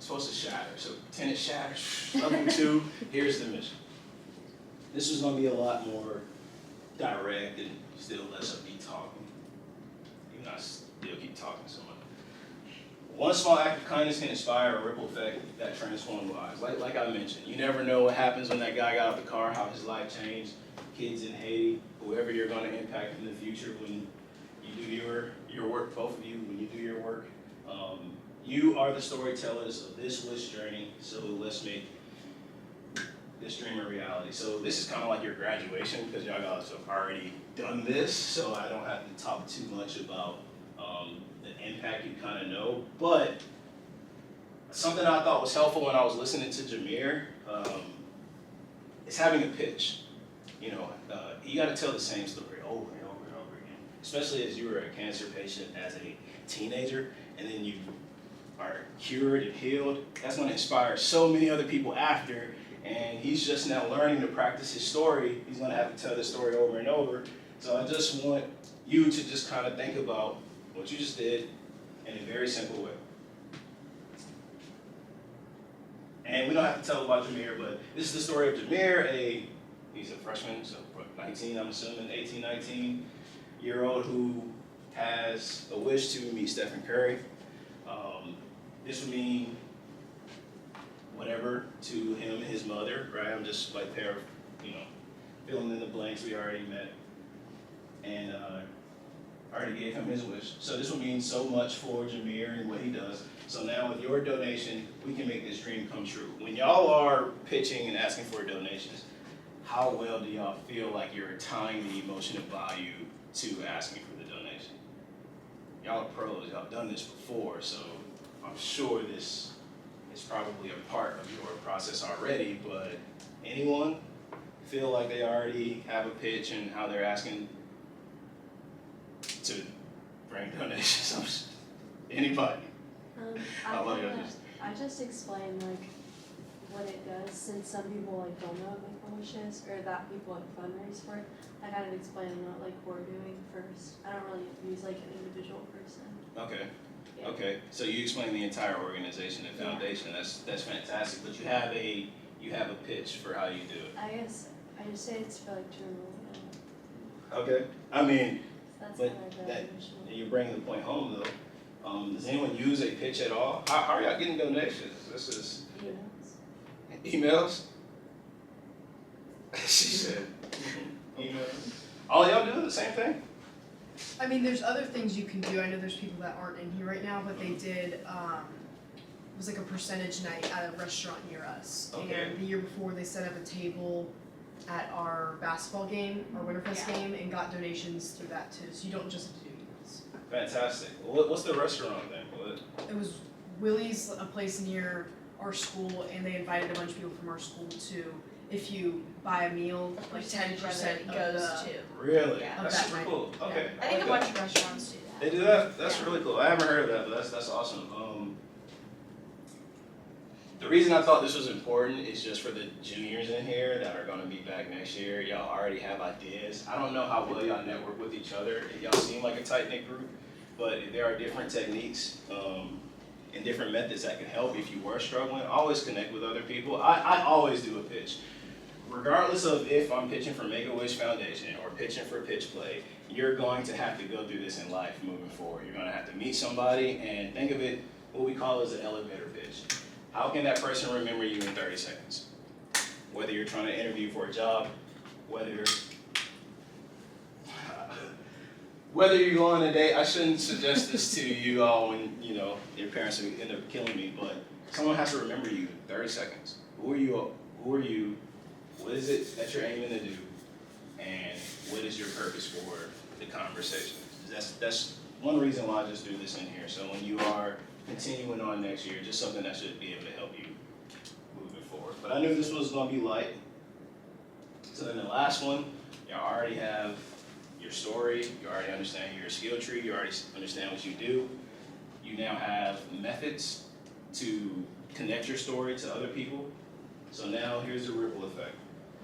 supposed to shatter. So pretend it shatters. Level 2, here's the mission. This is going to be a lot more direct and still less of me talking. Even though I still keep talking so much. One small act of kindness can inspire a ripple effect that transforms lives. Like I mentioned, you never know what happens when that guy got out of the car, how his life changed. Kids in Haiti, whoever you're going to impact in the future when you do your work, both of you, when you do your work. You are the storytellers of this wish journey, so let's make this dream a reality. So this is kind of like your graduation, because y'all guys have already done this, so I don't have to talk too much about the impact you kind of know. But something I thought was helpful when I was listening to Jameer is having a pitch. You know, you got to tell the same story over and over and over again, especially as you were a cancer patient as a teenager, and then you are cured and healed. That's going to inspire so many other people after, and he's just now learning to practice his story. He's going to have to tell this story over and over. So I just want you to just kind of think about what you just did in a very simple way. And we don't have to tell about Jameer, but this is the story of Jameer, he's a freshman, so 19, I'm assuming, 18, 19-year-old who has a wish to meet Stephen Curry. This would mean whatever to him and his mother, right? I'm just like filling in the blanks. We already met, and I already gave him his wish. So this would mean so much for Jameer and what he does. So now with your donation, we can make this dream come true. When y'all are pitching and asking for donations, how well do y'all feel like you're tying the emotional value to asking for the donation? Y'all are pros, y'all have done this before, so I'm sure this is probably a part of your process already, but anyone feel like they already have a pitch and how they're asking to bring donations? Anybody? I just explain what it does, since some people don't know what Make-A-Wish is, or that people fundraise for it. I kind of explain what we're doing first. I don't really use an individual person. Okay. Yeah. Okay. So you explain the entire organization and foundation. Yeah. That's fantastic. But you have a pitch for how you do it. I guess I just say it's for tourism. Okay. I mean, That's but you're bringing the point home though. Does anyone use a pitch at all? How are y'all getting donations? This is emails. She said emails. All y'all do the same thing? I mean, there's other things you can do. I know there's people that aren't in here right now, but they did, it was a percentage night at a restaurant near us. Okay. And the year before, they set up a table at our basketball game, our Winterfest game, and got donations through that too. So you don't just have to do emails. Fantastic. What's the restaurant then? It was Willie's, a place near our school, and they invited a bunch of people from our school too. If you buy a meal, 10% goes to. Really? Yeah. That's super cool. Okay. I think a bunch of restaurants do that. They do that? That's really cool. I haven't heard of that, but that's awesome. The reason I thought this was important is just for the juniors in here that are going to be back next year. Y'all already have ideas. I don't know how well y'all network with each other. Y'all seem like a tight-knit group, but there are different techniques and different methods that can help if you were struggling. Always connect with other people. I always do a pitch. Regardless of if I'm pitching for Make-A-Wish Foundation or pitching for Pitch Play, you're going to have to go through this in life moving forward. You're going to have to meet somebody and think of it, what we call as an elevator pitch. How can that person remember you in 30 seconds? Whether you're trying to interview for a job, whether you're going on a date. I shouldn't suggest this to you all when your parents end up killing me, but someone has to remember you in 30 seconds. Who are you? What is it that you're aiming to do? And what is your purpose for the conversation? That's one reason why I just do this in here. So when you are continuing on next year, just something that should be able to help you moving forward. But I knew this was going to be light. So then the last one, you already have your story, you already understand your skill tree, you already understand what you do. You now have methods to connect your story to other people. So now here's the ripple effect.